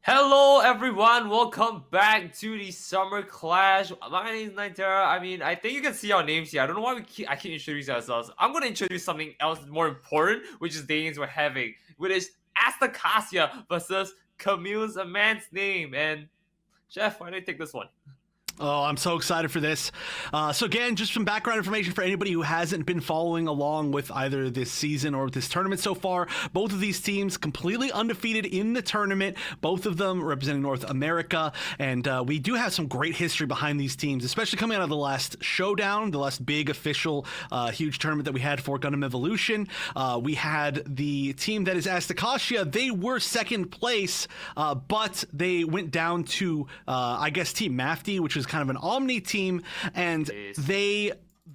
Hello everyone, welcome back to the Summer Clash. My name is Nitera. I think you can see our names here. I don't know why I keep introducing ourselves. I'm gonna introduce something else more important, which is the games we're having, which is Asticassia versus Camille's a man's name. And Chef, why don't you take this one? Oh, I'm so excited for this. So again, just some background information for anybody who hasn't been following along with either this season or this tournament so far. Both of these teams completely undefeated in the tournament, both of them representing North America. And we do have some great history behind these teams, especially coming out of the last showdown, the last big official huge tournament that we had for Gundam Evolution. We had the team that is Asticassia. They were second place, but they went down to, I guess, Team Mafty, which is kind of an Omni team, and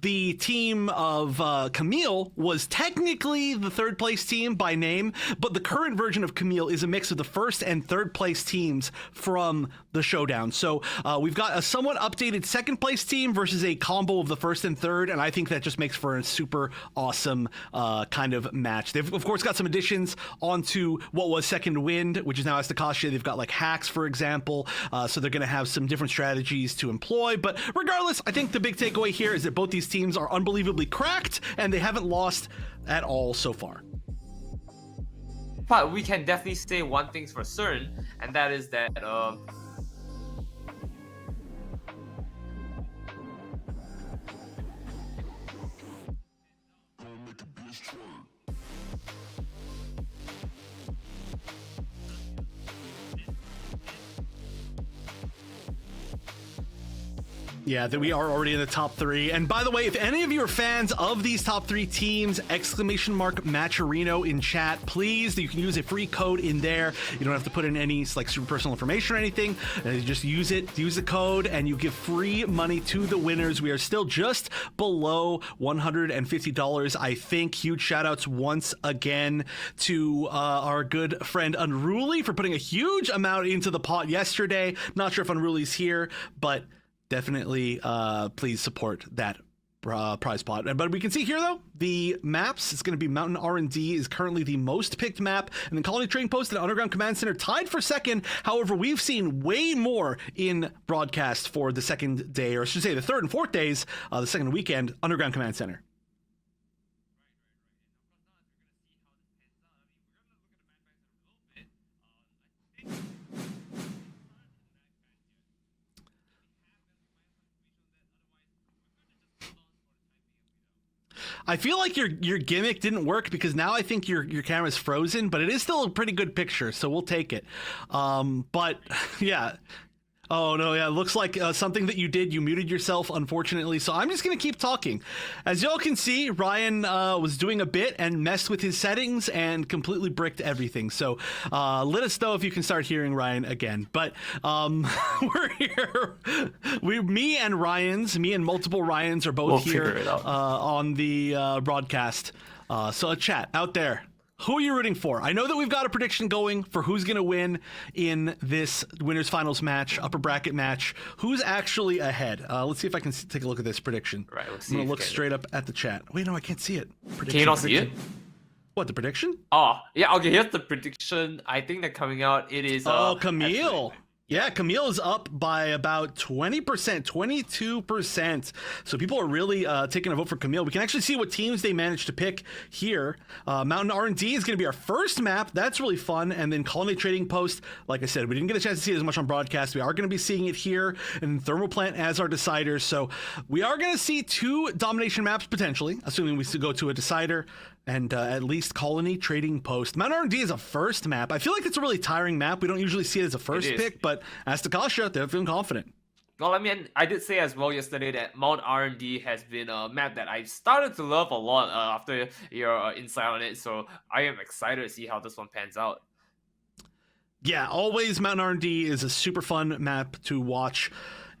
the team of Kamille was technically the third place team by name, but the current version of Kamille is a mix of the first and third place teams from the showdown. So we've got a somewhat updated second place team versus a combo of the first and third, and I think that just makes for a super awesome kind of match. They've of course got some additions onto what was Second Wind, which is now Asticassia. They've got like hacks, for example, so they're going to have some different strategies to employ. But regardless, I think the big takeaway here is that both these teams are unbelievably cracked, and they haven't lost at all so far. But we can definitely say one thing's for certain, and that is that Yeah, that we are already in the top three. And by the way, if any of you are fans of these top three teams, !Matcherino in chat, please. You can use a free code in there. You don't have to put in any like super personal information or anything. You just use it, use the code, and you give free money to the winners. We are still just below $150, I think. Huge shout outs once again to our good friend Unruly for putting a huge amount into the pot yesterday. Not sure if Unruly's here, but definitely please support that prize pot. But we can see here though the maps. It's going to be Mountain R&D is currently the most picked map, and then Colony Trading Post and Underground Command Center tied for second. However, we've seen way more in broadcast for the second day, or I should say the third and fourth days, the second weekend. Underground Command Center. I feel like your gimmick didn't work because now I think your camera's frozen, but it is still a pretty good picture, so we'll take it. But yeah. Oh, no, yeah, it looks like something that you did. You muted yourself, unfortunately, so I'm just going to keep talking. As y'all can see, Ryan was doing a bit and messed with his settings and completely bricked everything. So let us know if you can start hearing Ryan again. But we're here. Me and multiple Ryans are both here on the broadcast. So chat out there. Who are you rooting for? I know that we've got a prediction going for who's going to win in this winners finals match, upper bracket match. Who's actually ahead? Let's see if I can take a look at this prediction. Right, I'm going to look straight up at the chat. Wait, no, I can't see it. Can you not see it? What, the prediction? Oh, yeah, okay, here's the prediction. I think that coming out, it is... Kamille. Yeah, Camille is up by about 20%, 22%. So people are really taking a vote for Kamille. We can actually see what teams they managed to pick here. Mountain R&D is going to be our first map. That's really fun. And then Colony Trading Post, like I said, we didn't get a chance to see it as much on broadcast. We are going to be seeing it here, and Thermal Plant as our deciders. So we are going to see two domination maps potentially, assuming we still go to a decider. And at least Colony Trading Post. Mount R&D is a first map. I feel like it's a really tiring map. We don't usually see it as a first pick, but Asticassia, they're feeling confident. Well, I mean, I did say as well yesterday that Mount R&D has been a map that I started to love a lot after your insight on it. So I am excited to see how this one pans out. Yeah, always Mountain R&D is a super fun map to watch.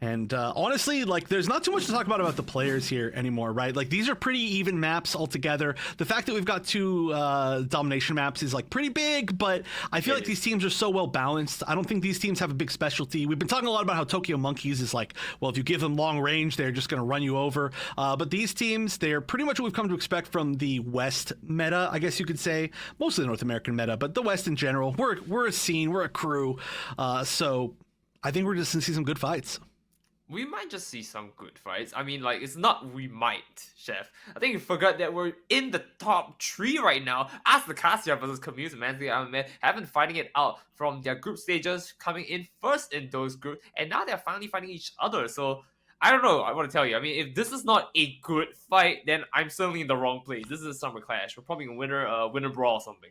And honestly, like, there's not too much to talk about the players here anymore, right? Like, these are pretty even maps altogether. The fact that we've got 2 domination maps is like pretty big, but I feel like these teams are so well balanced. I don't think these teams have a big specialty. We've been talking a lot about how Tokyo Monkeys is like, well, if you give them long range, they're just going to run you over. But these teams, they're pretty much what we've come to expect from the West meta, I guess you could say. Mostly the North American meta, but the West in general. We're a scene, we're a crew. So I think we're just going to see some good fights. We might just see some good fights. I mean, like, it's not we might, Chef. I think you forgot that we're in the top 3 right now. Asticassia versus Kamille and Mansley have been fighting it out from their group stages, coming in first in those groups, and now they're finally fighting each other. So, I don't know, I want to tell you. I mean, if this is not a good fight, then I'm certainly in the wrong place. This is a Summer Clash. We're probably going to winner brawl or something.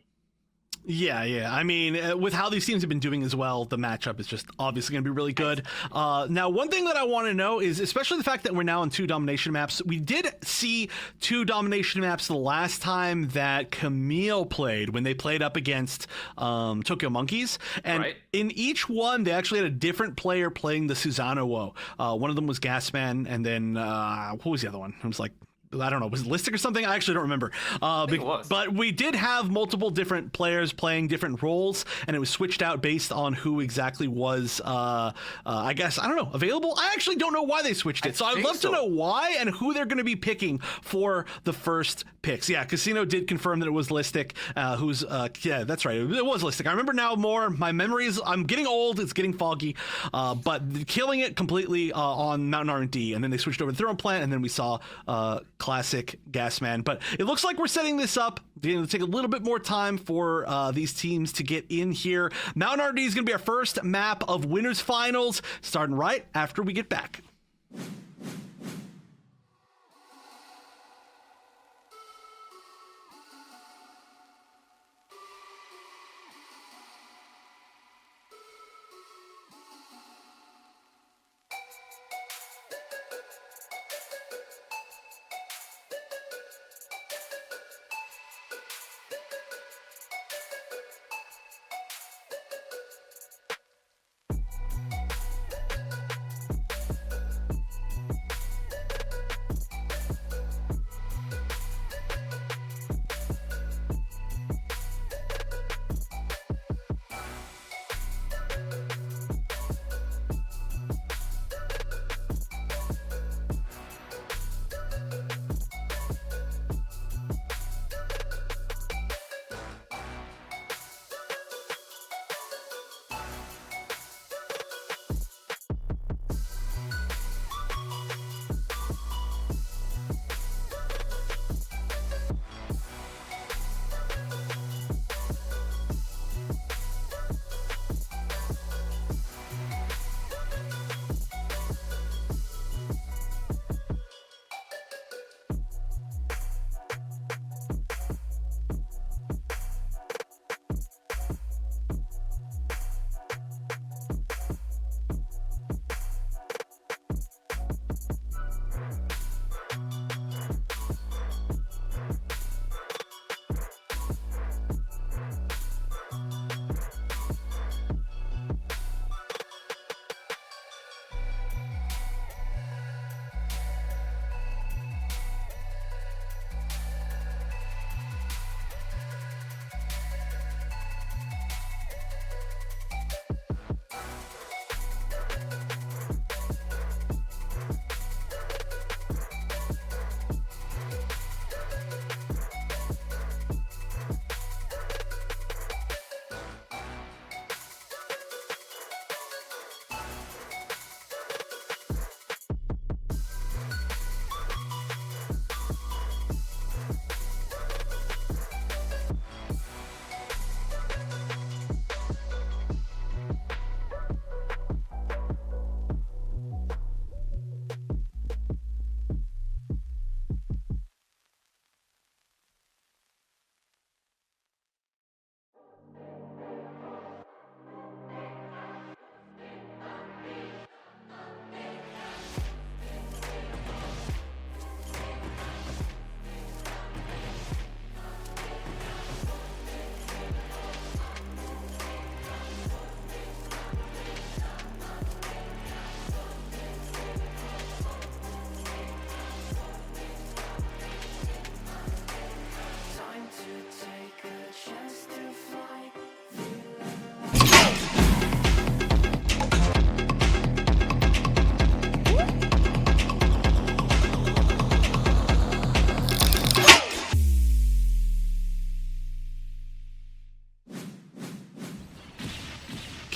Yeah. I mean, with how these teams have been doing as well, the matchup is just obviously going to be really good. Now, one thing that I want to know is, especially the fact that we're now on 2 domination maps. We did see 2 domination maps the last time that Kamille played, when they played up against Tokyo Monkeys. And in each one, they actually had a different player playing the Susanoo. One of them was Gasman, and then what was the other one? It was like, I don't know, was it Listic or something? I actually don't remember. I think it was. But we did have multiple different players playing different roles, and it was switched out based on who exactly was, I guess, I don't know, available? I actually don't know why they switched it. So I'd love to know why and who they're going to be picking for the first picks. Yeah, Casino did confirm that it was Listic, yeah, that's right. It was Listic. I remember now more. My memories, I'm getting old. It's getting foggy. But killing it completely on Mountain R&D, and then they switched over to Thermal Plant, and then we saw classic Gasman. But it looks like we're setting this up. It'll take a little bit more time for these teams to get in here. Mountain R&D is going to be our first map of winners finals, starting right after we get back.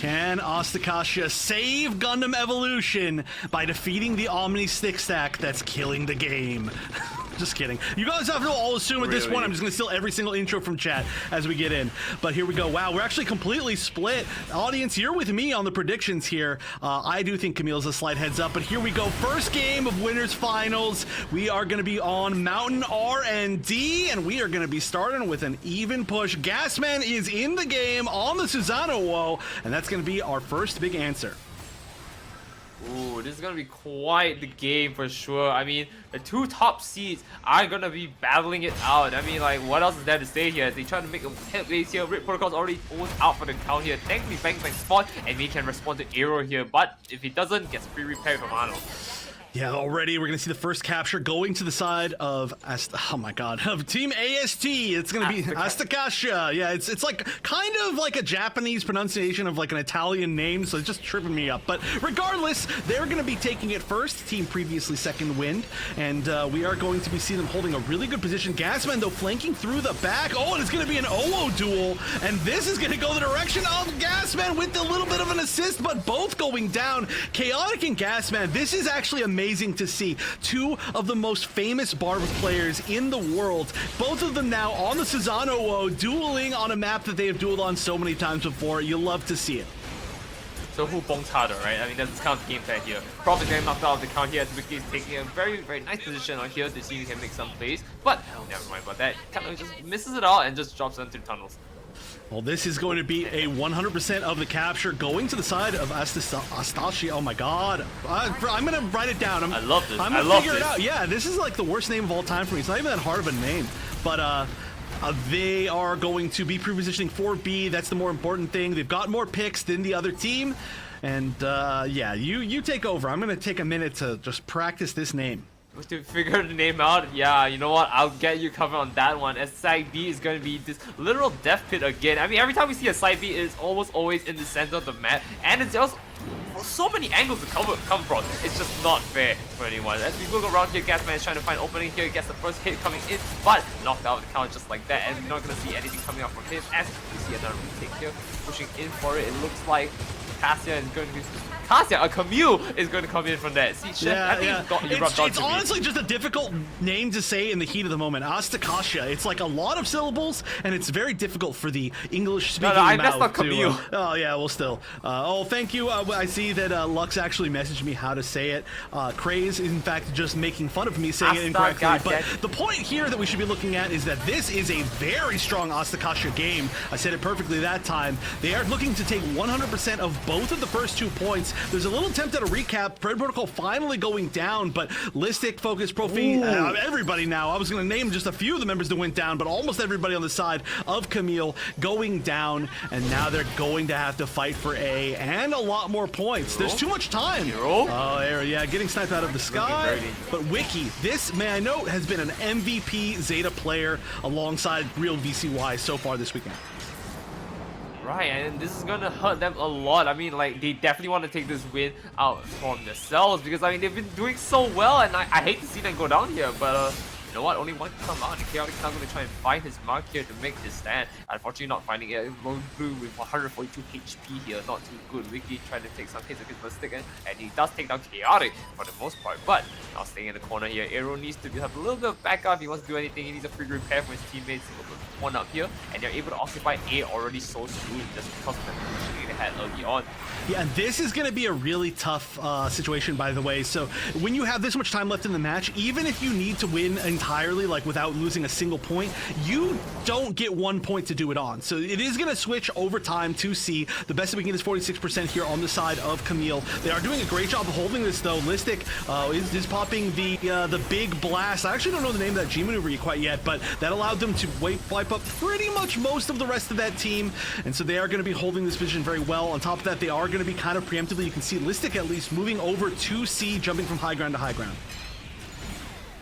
Can Asticassia save Gundam Evolution by defeating the Omni stick stack that's killing the game? Just kidding. You guys have to all assume at this point I'm just going to steal every single intro from chat as we get in. But here we go. Wow, we're actually completely split. Audience, you're with me on the predictions here. I do think Kamille's a slight heads up, but here we go. First game of winners finals. We are going to be on Mountain R&D, and we are going to be starting with an even push. Gasman is in the game on the Susanoo, and that's going to be our first big answer. Ooh, this is gonna be quite the game for sure. I mean, the two top seeds are gonna be battling it out. I mean, like, what else is there to say here? They try to make a headways here. Red Protocol's already almost out for the count here. Thankfully, Bang spawn, and we can respond to Aero here. But if he doesn't, gets free repair from Arnold. Yeah, already we're going to see the first capture going to the side of, of Team AST. It's going to be Asticassia. Yeah, it's like kind of like a Japanese pronunciation of like an Italian name, so it's just tripping me up. But regardless, they're going to be taking it first. Team previously second wind, and we are going to be seeing them holding a really good position. Gasman, though, flanking through the back. Oh, and it's going to be an OO duel, and this is going to go the direction of Gasman with a little bit of an assist, but both going down. Chaotic and Gasman, this is actually amazing to see. Two of the most famous Barb players in the world, both of them now on the Susanoo, dueling on a map that they have dueled on so many times before. You love to see it. So who bongs harder, right? I mean, that's kind of the game plan here. Probably getting knocked out of the count here. Wiki is taking a very, very nice position on here to see if he can make some plays. But never mind about that. Kind of just misses it all and just drops into the tunnels. Well, this is going to be a 100% of the capture going to the side of Asticassia. Oh my god. I'm going to write it down. I love this. I'm going to figure it out. Yeah, this is like the worst name of all time for me. It's not even that hard of a name. But they are going to be pre-positioning for B. That's the more important thing. They've got more picks than the other team. And yeah, you take over. I'm going to take a minute to just practice this name. To figure the name out, yeah, you know what? I'll get you covered on that one. As side B is going to be this literal death pit again. I mean, every time we see a side B, it's almost always in the center of the map, and it's just so many angles to come from. It's just not fair for anyone. As we look around here, Gasman is trying to find opening here. He gets the first hit coming in, but knocked out of the count just like that, and we're not going to see anything coming out from him. As we see another retake here, pushing in for it. It looks like Cassia is going to be. Kamille is going to come in from that. See, yeah, it's honestly just a difficult name to say in the heat of the moment. Asticassia. It's like a lot of syllables, and it's very difficult for the English-speaking mouth. That's not Kamille. Oh yeah, well still. Oh, thank you. I see that Lux actually messaged me how to say it. Craze is in fact just making fun of me saying it incorrectly. But the point here that we should be looking at is that this is a very strong Asticassia game. I said it perfectly that time. They are looking to take 100% of both of the first 2 points. There's a little attempt at a recap. Red Protocol finally going down, but Listic, Focus, Profi, everybody now. I was going to name just a few of the members that went down, but almost everybody on the side of Kamille going down, and now they're going to have to fight for A and a lot more points. There's too much time. Oh, yeah, getting sniped out of the sky. But Wiki, this, may I note, has been an MVP Zeta player alongside real VCY so far this weekend. Right, and this is gonna hurt them a lot. I mean, like, they definitely want to take this win out from themselves because, I mean, they've been doing so well, and I hate to see them go down here, but you know what? Only one can come out, and Chaotic is now going to try and find his mark here to make his stand. Unfortunately, not finding it. Lone Blue with 142 HP here, not too good. Wiki trying to take some hits against the stick, and he does take down Chaotic for the most part, but now staying in the corner here. Aero needs to have a little bit of backup if he wants to do anything. He needs a free repair from his teammates. One up here, and they're able to occupy A already so soon just because of the positioning they had early on. Yeah, and this is going to be a really tough situation, by the way. So when you have this much time left in the match, even if you need to win entirely, like without losing a single point, you don't get 1 point to do it on. So it is going to switch over time to C. The best that we can get is 46% here on the side of Kamille. They are doing a great job of holding this, though. Listic is popping the big blast. I actually don't know the name of that G maneuver quite yet, but that allowed them to wipe up pretty much most of the rest of that team, and so they are going to be holding this position very well. On top of that, they are going to be kind of preemptively, you can see Listic at least moving over to C, jumping from high ground to high ground.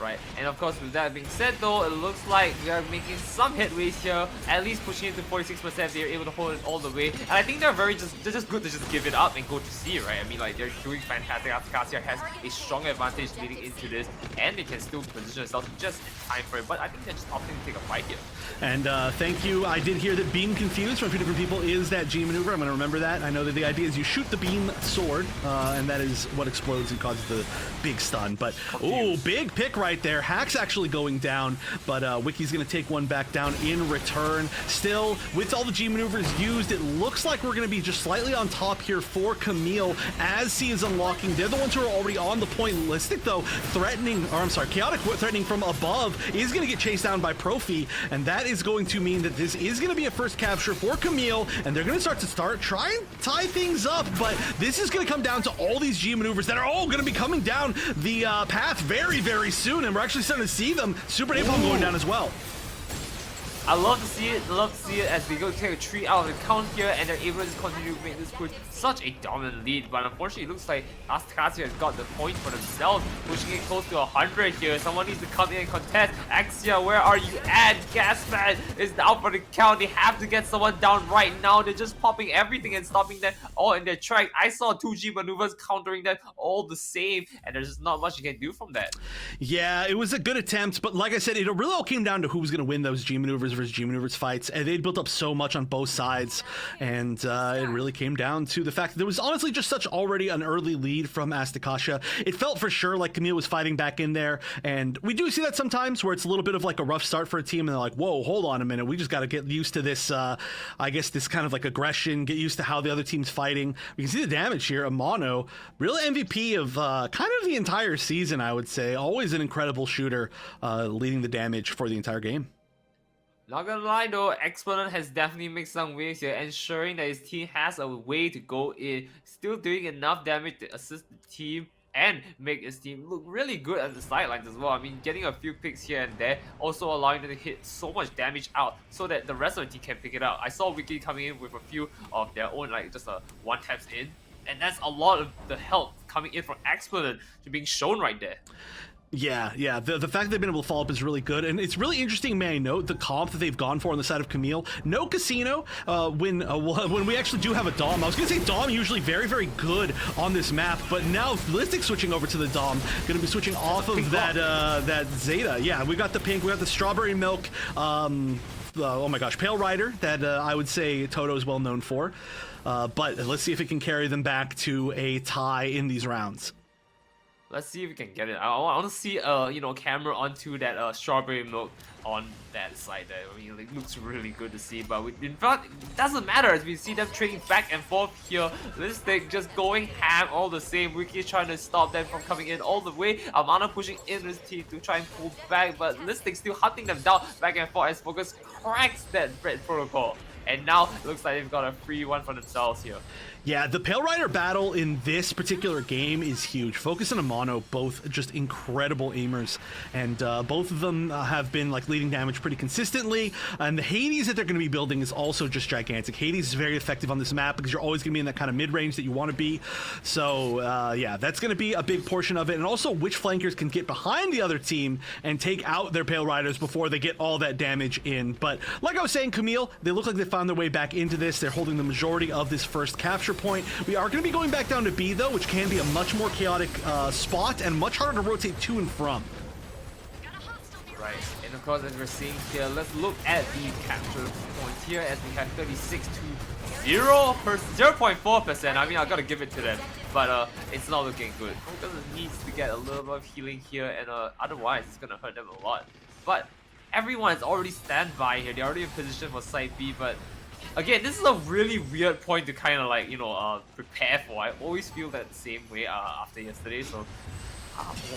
Right, and of course with that being said though, it looks like we are making some headways here, at least pushing it to 46%. They're able to hold it all the way, and I think they're just good to just give it up and go to C, right? I mean, like, they're doing fantastic. Asticassia has a strong advantage leading into this, and they can still position themselves just in time for it, but I think they're just opting to take a fight here. And thank you. I did hear that beam confused from a few different people is that G maneuver. I'm going to remember that. I know that the idea is you shoot the beam sword, and that is what explodes and causes the big stun. But, ooh, big pick right there. Hack's actually going down, but Wiki's going to take one back down in return. Still, with all the G maneuvers used, it looks like we're going to be just slightly on top here for Kamille as C is unlocking. They're the ones who are already on the point. Listic, though, Chaotic threatening from above is going to get chased down by Profi, and that is going to mean that this is going to be a first capture for Kamille, and they're going to try and tie things up, but this is going to come down to all these G maneuvers that are all going to be coming down the path very, very soon, and we're actually starting to see them. Super Napalm going down as well. I love to see it as they go take a 3 out of the count here, and they're able to continue to make this push such a dominant lead. But unfortunately, it looks like Asticassia has got the point for themselves, pushing it close to 100 here. Someone needs to come in and contest. Axia, where are you at? Gasman is down for the count. They have to get someone down right now. They're just popping everything and stopping them all in their track. I saw 2G maneuvers countering them all the same, and there's just not much you can do from that. Yeah, it was a good attempt, but like I said, it really all came down to who was going to win those G maneuvers versus G maneuvers fights, and they'd built up so much on both sides, and it really came down to the fact that there was honestly just such already an early lead from Asticassia. It felt for sure like Kamille was fighting back in there, and we do see that sometimes where it's a little bit of like a rough start for a team, and they're like, whoa, hold on a minute, we just got to get used to this, I guess this kind of like aggression, get used to how the other team's fighting. We can see the damage here. Amano, real MVP of kind of the entire season, I would say. Always an incredible shooter, leading the damage for the entire game. Not gonna lie though, Exponent has definitely made some waves here, ensuring that his team has a way to go in, still doing enough damage to assist the team and make his team look really good at the sidelines as well. I mean, getting a few picks here and there, also allowing them to hit so much damage out so that the rest of the team can pick it up. I saw Wiki coming in with a few of their own, like just a one taps in, and that's a lot of the help coming in from Exponent to being shown right there. Yeah. The fact that they've been able to follow up is really good, and it's really interesting, may I note, the comp that they've gone for on the side of Kamille. No casino when we actually do have a Dom. I was going to say Dom usually very, very good on this map, but now Listic switching over to the Dom, going to be switching off of that Zeta. Yeah, we got the pink, we got the strawberry milk, oh my gosh, Pale Rider that I would say Toto is well known for. But let's see if it can carry them back to a tie in these rounds. Let's see if we can get it. I want to see camera onto that strawberry milk on that side there. I mean, it looks really good to see, but in fact, it doesn't matter as we see them trading back and forth here. Listic just going ham all the same. Wiki trying to stop them from coming in all the way. Amano pushing in his team to try and pull back, but Listic still hunting them down back and forth as Focus cracks that red protocol. And now it looks like they've got a free one for themselves here. Yeah, the Pale Rider battle in this particular game is huge. Focus and Amano, both just incredible aimers, and both of them have been like leading damage pretty consistently, and the Hades that they're going to be building is also just gigantic. Hades is very effective on this map because you're always going to be in that kind of mid-range that you want to be, so yeah, that's going to be a big portion of it, and also which flankers can get behind the other team and take out their Pale Riders before they get all that damage in. But like I was saying, Kamille, they look like they found their way back into this. They're holding the majority of this first capture point. We are going to be going back down to B though, which can be a much more chaotic spot and much harder to rotate to and from. Right, and of course as we're seeing here, let's look at the capture points here as we have 36 to 0.4%. I mean, I gotta give it to them, but it's not looking good. Focus needs to get a little bit of healing here, and otherwise it's gonna hurt them a lot. But everyone is already standby here. They're already in position for side B, but again, this is a really weird point to kind of like, prepare for. I always feel that same way after yesterday, so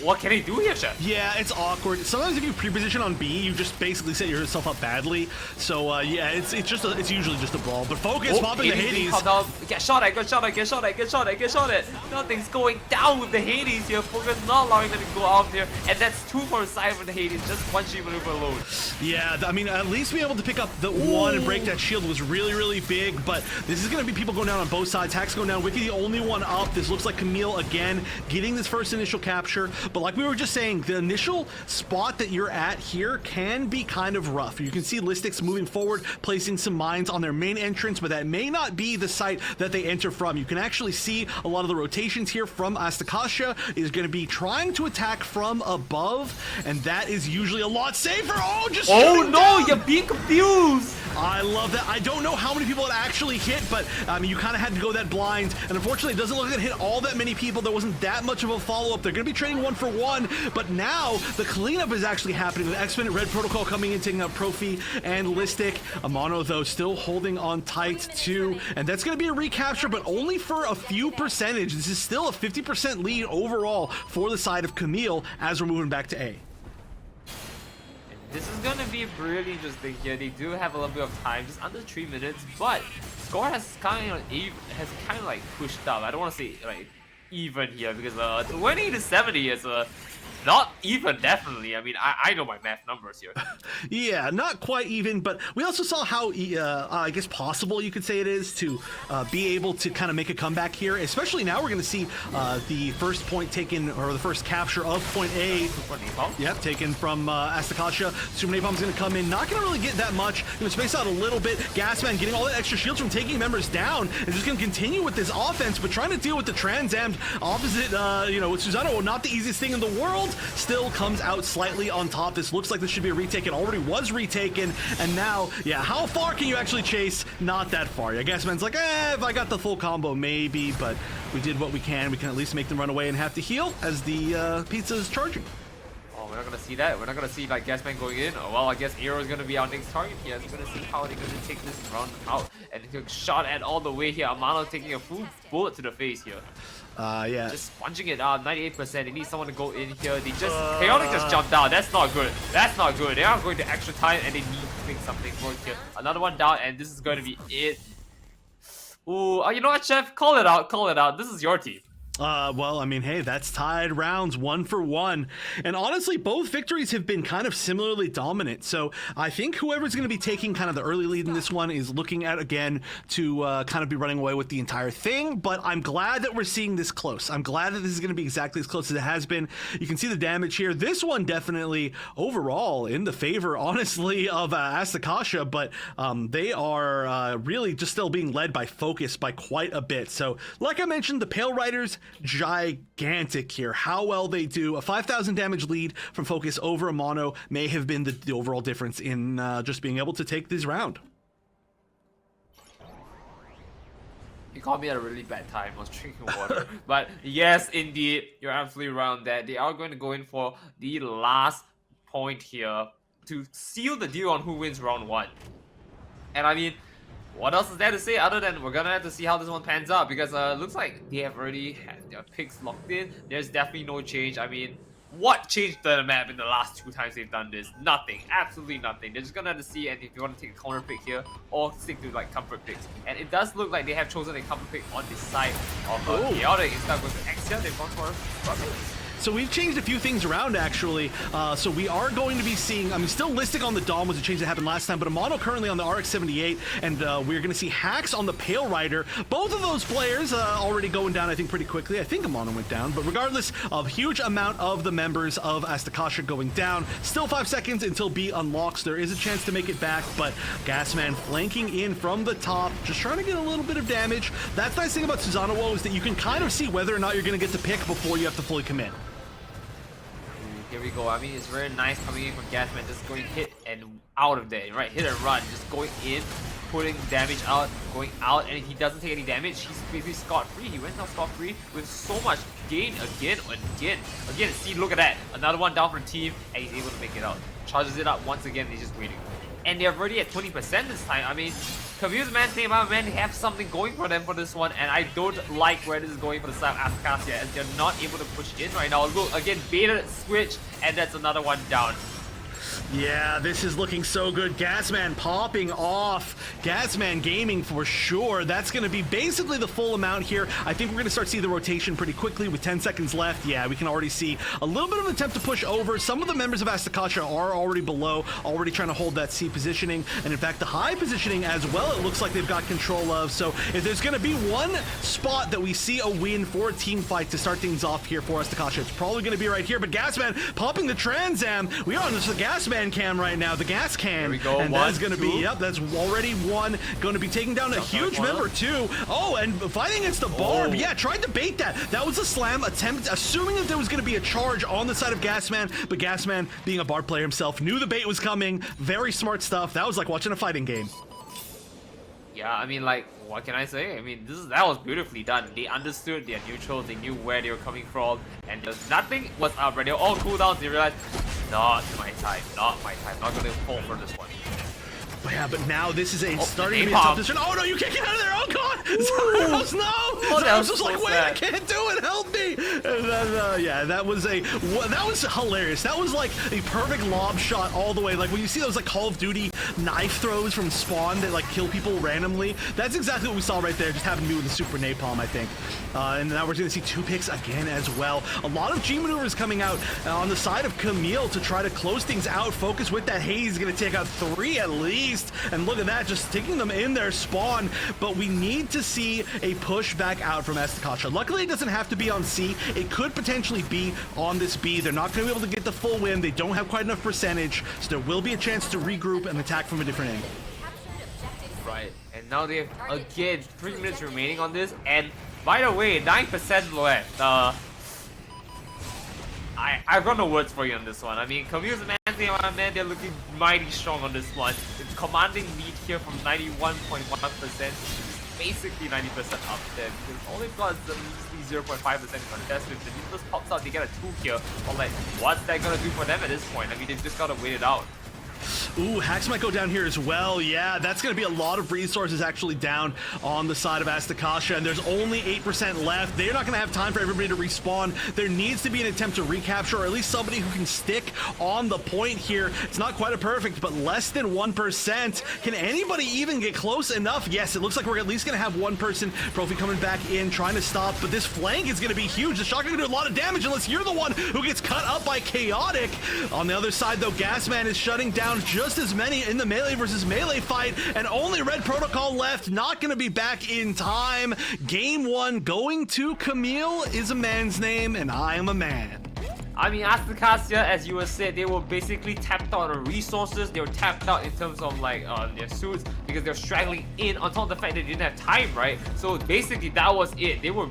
what can he do here, Chef? Yeah, it's awkward. Sometimes if you pre-position on B, you just basically set yourself up badly. So yeah, it's usually just a brawl. But Focus popping the Hades. Get shot at, get shot at. Nothing's going down with the Hades here. Focus not allowing them to go out there, and that's 2 for the side of the Hades. Just one G maneuver alone. Yeah, I mean, at least being able to pick up the one and break that shield was really, really big. But this is going to be people going down on both sides. Hack's going down. Wiki the only one up. This looks like Kamille again getting this first initial cap. recapture. But like we were just saying, the initial spot that you're at here can be kind of rough. You can see Listics moving forward, placing some mines on their main entrance, but that may not be the site that they enter from. You can actually see a lot of the rotations here from Asticassia is going to be trying to attack from above, and that is usually a lot safer. Oh, just oh no, down. you're being confused. I love that. I don't know how many people it actually hit, but I mean, you kind of had to go that blind, and unfortunately, it doesn't look like it hit all that many people. There wasn't that much of a follow-up. They're going to be trading 1 for 1, but now the cleanup is actually happening with X-Men, Red Protocol coming in, taking out Profi and Listic. Amano, though, still holding on tight, too, and that's going to be a recapture, but only for a few percentage. This is still a 50% lead overall for the side of Kamille as we're moving back to A. This is gonna be really interesting here. They do have a little bit of time, just under 3 minutes, but score has kind of like pushed up. I don't want to say like even here because 20 to 70 is not even, definitely. I mean, I know my math numbers here. Yeah, not quite even, but we also saw how, I guess, possible you could say it is to be able to kind of make a comeback here. Especially now we're going to see the first point taken, or the first capture of point A. Super Napalm? Yep, taken from Asticassia. Super Napalm's going to come in. Not going to really get that much. Going to space out a little bit. Gasman getting all that extra shields from taking members down. And just going to continue with this offense, but trying to deal with the Trans Am opposite, with Susano. Not the easiest thing in the world. Still comes out slightly on top. This looks like this should be a retake. It already was retaken, and now, yeah, how far can you actually chase? Not that far. I guess man's like, if I got the full combo, maybe, but we did what we can. We can at least make them run away and have to heal as the pizza is charging. Oh, we're not gonna see that. We're not gonna see like Gasman going in. Oh, well, I guess Aero is gonna be our next target here. We're gonna see how they're gonna take this round out, and he took shot at all the way here. Amano taking a full bullet to the face here. Yeah. Just punching it out, 98%. They need someone to go in here. They just Chaotic just jumped down. That's not good. That's not good. They are going to extra time and they need to make something work here. Another one down, and this is going to be it. Ooh, you know what, Chef? Call it out. Call it out. This is your team. Well, I mean, hey, that's tied rounds 1 for 1. And honestly, both victories have been kind of similarly dominant. So I think whoever's going to be taking kind of the early lead in this one is looking at, again, to kind of be running away with the entire thing. But I'm glad that we're seeing this close. I'm glad that this is going to be exactly as close as it has been. You can see the damage here. This one definitely overall in the favor, honestly, of Asticassia. But they are really just still being led by Focus by quite a bit. So like I mentioned, the Pale Riders, gigantic here. How well they do. A 5,000 damage lead from Focus over Amano may have been the overall difference in just being able to take this round. You caught me at a really bad time. I was drinking water. But yes, indeed, you're absolutely right on that. They are going to go in for the last point here to seal the deal on who wins round 1. And I mean, what else is there to say other than we're gonna have to see how this one pans out, because it looks like they have already had their picks locked in. There's definitely no change. I mean, what changed the map in the last 2 times they've done this? Nothing. Absolutely nothing. They're just gonna have to see, and if you want to take a counter pick here or stick to like comfort picks. And it does look like they have chosen a comfort pick on the side of Chaotic. Instead of going to X here, they've gone for Rubbing. So we've changed a few things around, actually. So we are going to be seeing, I mean, still Listic on the Dom was a change that happened last time, but Amano currently on the RX-78, and we're going to see Hacks on the Pale Rider. Both of those players already going down, I think, pretty quickly. I think Amano went down, but regardless of huge amount of the members of Asticassia going down, still 5 seconds until B unlocks. There is a chance to make it back, but Gasman flanking in from the top, just trying to get a little bit of damage. That's the nice thing about Susano is that you can kind of see whether or not you're going to get to pick before you have to fully commit. Here we go. I mean, it's very nice coming in from Gasman, just going hit and out of there, right? Hit and run, just going in, putting damage out, going out, and if he doesn't take any damage, he's basically scot-free. He went down scot-free with so much gain again and again. Again, see, look at that. Another one down for the team, and he's able to make it out. Charges it up once again, he's just waiting. And they're already at 20% this time. I mean, Confused Man, Same Man, they have something going for them for this one, and I don't like where this is going for the side of Asticassia, as they're not able to push in right now. Look, again, baited switch, and that's another one down. Yeah, this is looking so good. Gasman popping off. Gasman gaming for sure. That's going to be basically the full amount here. I think we're going to start seeing the rotation pretty quickly with 10 seconds left. Yeah, we can already see a little bit of an attempt to push over. Some of the members of Asticassia are already below, already trying to hold that C positioning. And in fact, the high positioning as well, it looks like they've got control of. So if there's going to be one spot that we see a win for a team fight to start things off here for Asticassia, it's probably going to be right here. But Gasman popping the Trans Am. We are on this Gasman cam right now, the gas can. There we go. And that's going to be, yep, that's already one. Going to be taking down a huge member too. Oh, and fighting against the Barb. Oh. Yeah, tried to bait that. That was a slam attempt, assuming that there was going to be a charge on the side of Gasman, but Gasman, being a Barb player himself, knew the bait was coming. Very smart stuff. That was like watching a fighting game. Yeah, I mean, like, what can I say? I mean, that was beautifully done. They understood their neutrals, they knew where they were coming from, and nothing was up, right? They were all cooldowns, they realized, not my type, not gonna fall for this one. Yeah, but now this is starting to be a napalm. tough decision. Oh no, you can't get out of there! Oh god! Zaros, no! that Zaros was was so like, wait, sad. I can't do it! Help me! And then, yeah, that was hilarious. That was like a perfect lob shot all the way. Like when you see those like Call of Duty knife throws from Spawn that like kill people randomly. That's exactly what we saw right there. Just happened to be with the super napalm, I think. And now we're going to see 2 picks again as well. A lot of G maneuvers coming out on the side of Kamille to try to close things out. Focus with that haze, going to take out 3 at least. And look at that, just taking them in their spawn. But we need to see a push back out from Asticassia. Luckily, it doesn't have to be on C. It could potentially be on this B. They're not going to be able to get the full win. They don't have quite enough percentage. So there will be a chance to regroup and attack from a different angle. Right, and now they have, again, 3 minutes remaining on this, and by the way, 9% left. I've got no words for you on this one. I mean, Camille's man, they're looking mighty strong on this one. It's commanding lead here from 91.1%, basically 90% up there. Because all they've got is the measly 0.5% contest. If the Needless pops out, they get a 2 here. But like, what's that gonna do for them at this point? I mean, they've just gotta wait it out. Ooh, Hacks might go down here as well. Yeah, that's going to be a lot of resources actually down on the side of Asticassia, and there's only 8% left. They're not going to have time for everybody to respawn. There needs to be an attempt to recapture, or at least somebody who can stick on the point here. It's not quite a perfect, but less than 1%. Can anybody even get close enough? Yes, it looks like we're at least going to have one person, Profi, coming back in, trying to stop, but this flank is going to be huge. The shotgun can do a lot of damage unless you're the one who gets cut up by Chaotic. On the other side, though, Gasman is shutting down just as many in the melee versus melee fight, and only Red Protocol left. Not going to be back in time. Game 1 going to Kamille is a man's name, and I am a man. I mean, Asticassia, as you were said, they were basically tapped out on resources. They were tapped out in terms of like their suits because they're straggling in on top of the fact they didn't have time, right? So basically that was it. They were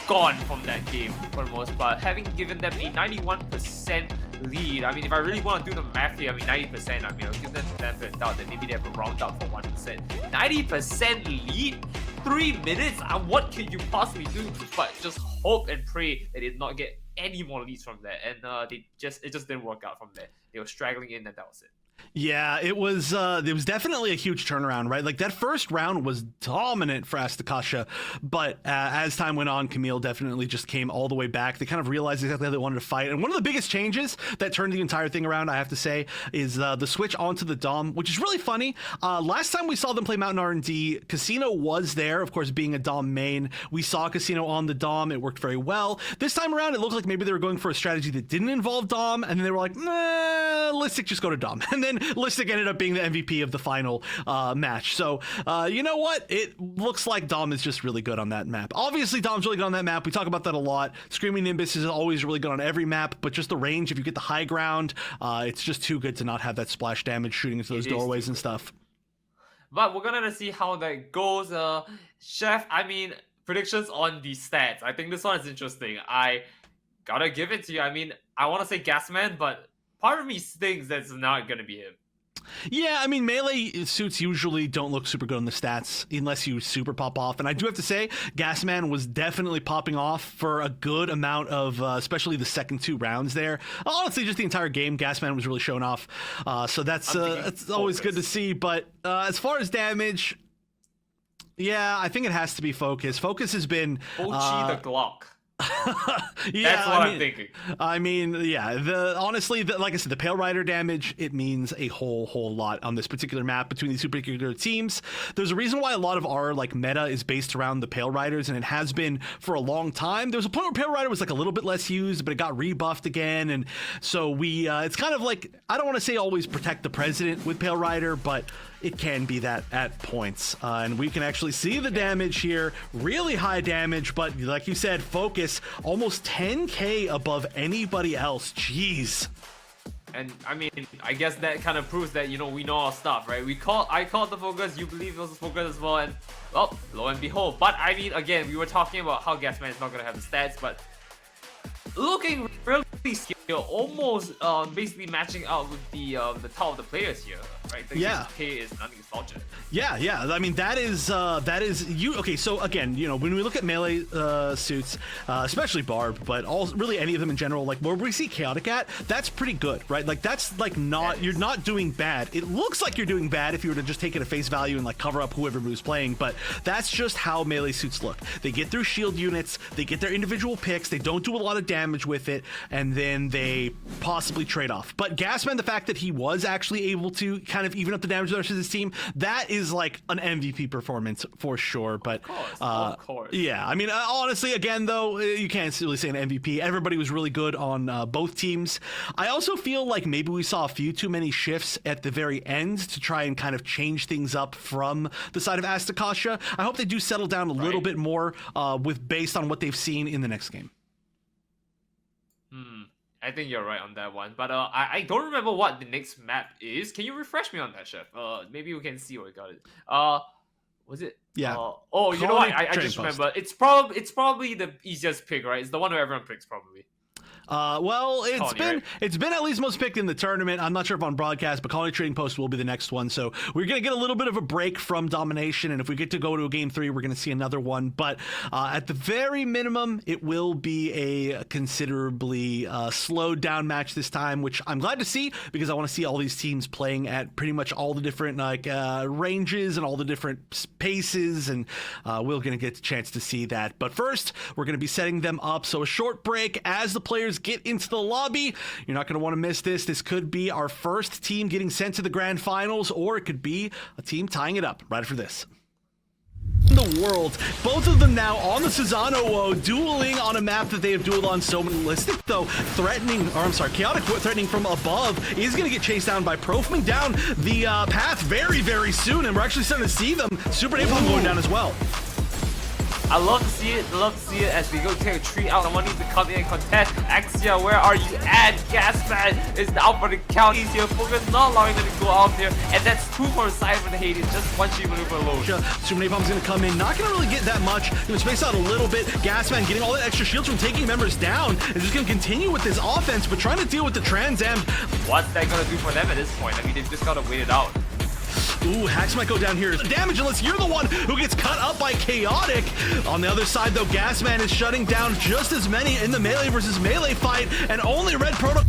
gone from that game for the most part, having given them a 91% lead. I mean, if I really want to do the math here, I mean 90%, I mean, I'll give them the benefit of doubt that maybe they have a round up for 1%. 90% lead? 3 minutes? And what can you possibly do but just hope and pray that they did not get any more leads from there? And it just didn't work out from there. They were straggling in, and that was it. Yeah, it was definitely a huge turnaround, right? Like that first round was dominant for Asticassia, but as time went on, Kamille definitely just came all the way back. They kind of realized exactly how they wanted to fight. And one of the biggest changes that turned the entire thing around, I have to say, is the switch onto the Dom, which is really funny. Last time we saw them play Mountain R&D, Casino was there, of course, being a Dom main. We saw Casino on the Dom. It worked very well. This time around, it looked like maybe they were going for a strategy that didn't involve Dom, and then they were like, nah, let's just go to Dom. And then Listic ended up being the MVP of the final match. So, you know what? It looks like Dom is just really good on that map. Obviously, Dom's really good on that map. We talk about that a lot. Screaming Nimbus is always really good on every map, but just the range, if you get the high ground, it's just too good to not have that splash damage shooting into those doorways and stuff. But we're gonna see how that goes. Chef, I mean, predictions on the stats. I think this one is interesting. I gotta give it to you. I mean, I want to say Gasman, but part of me thinks that's not gonna be him. Yeah, I mean, melee suits usually don't look super good on the stats unless you super pop off. And I do have to say, Gasman was definitely popping off for a good amount of, especially the second 2 rounds there. Honestly, just the entire game, Gasman was really showing off. So that's always good to see. But as far as damage, yeah, I think it has to be Focus. Focus has been... Ochi the Glock. Yeah, That's what I'm thinking. I mean, yeah. Honestly, like I said, the Pale Rider damage, it means a whole lot on this particular map between these two particular teams. There's a reason why a lot of our like meta is based around the Pale Riders, and it has been for a long time. There was a point where Pale Rider was like a little bit less used, but it got rebuffed again, and so we it's kind of like, I don't want to say always protect the president with Pale Rider, but it can be that at points. And we can actually see the damage here, really high damage, but like you said, focus almost 10k above anybody else. Jeez. And I mean, I guess that kind of proves that, you know, we know our stuff, right? I called the focus, you believe it was the focus as well, and well, lo and behold. But I mean, again, we were talking about how Gasman is not gonna have the stats, but looking really skilled, almost basically matching out with the top of the players here, right? The K is nothing nostalgia. Yeah. I mean, that is you. Okay, so again, you know, when we look at melee suits, especially Barb, but really any of them in general, like where we see Chaotic at, that's pretty good, right? Like that's like you're not doing bad. It looks like you're doing bad if you were to just take it at face value and like cover up whoever who's playing, but that's just how melee suits look. They get through shield units, they get their individual picks, they don't do a lot of damage with it, and then they possibly trade off. But Gasman, the fact that he was actually able to kind of even up the damage versus his team, that is like an MVP performance for sure. But of course. Yeah, I mean, honestly, again though, you can't really say an MVP. Everybody was really good on both teams. I also feel like maybe we saw a few too many shifts at the very end to try and kind of change things up from the side of Asticassia. I hope they do settle down a little bit more based on what they've seen in the next game. I think you're right on that one, but I don't remember what the next map is. Can you refresh me on that, Chef? Maybe we can see where we got it. Was it? Yeah. Oh, you know what? I just remember. It's probably the easiest pick, right? It's the one where everyone picks, probably. Well, it's been at least most picked in the tournament. I'm not sure if on broadcast, but Colony Trading Post will be the next one. So we're going to get a little bit of a break from domination. And if we get to go to a game 3, we're going to see another one. But at the very minimum, it will be a considerably slowed down match this time, which I'm glad to see because I want to see all these teams playing at pretty much all the different ranges and all the different paces. And we're going to get a chance to see that. But first, we're going to be setting them up. So a short break as the players get into the lobby. You're not going to want to miss this. This could be our first team getting sent to the grand finals, or it could be a team tying it up right after this. In the world, both of them now on the Susano dueling on a map that they have dueled on so many. Listic though Chaotic threatening from above is going to get chased down by Profming down the path very soon, and we're actually starting to see them. Super Napalm going down as well. I love to see it as we go take a tree out. I want you to come in and contest. Axia, where are you at? Gasman is out for the count. He's here. Focus not allowing them to go out there. And that's 2 for a side for the Hades. Just one tree maneuver alone. Super Napalm's going to come in. Not going to really get that much. Going to space out a little bit. Gasman getting all that extra shields from taking members down. And just going to continue with this offense, but trying to deal with the Trans Am. What's that going to do for them at this point? I mean, they've just got to wait it out. Ooh, Hacks might go down here. Damage unless you're the one who gets cut up by Chaotic. On the other side, though, Gasman is shutting down just as many in the melee versus melee fight, and only Red Proto...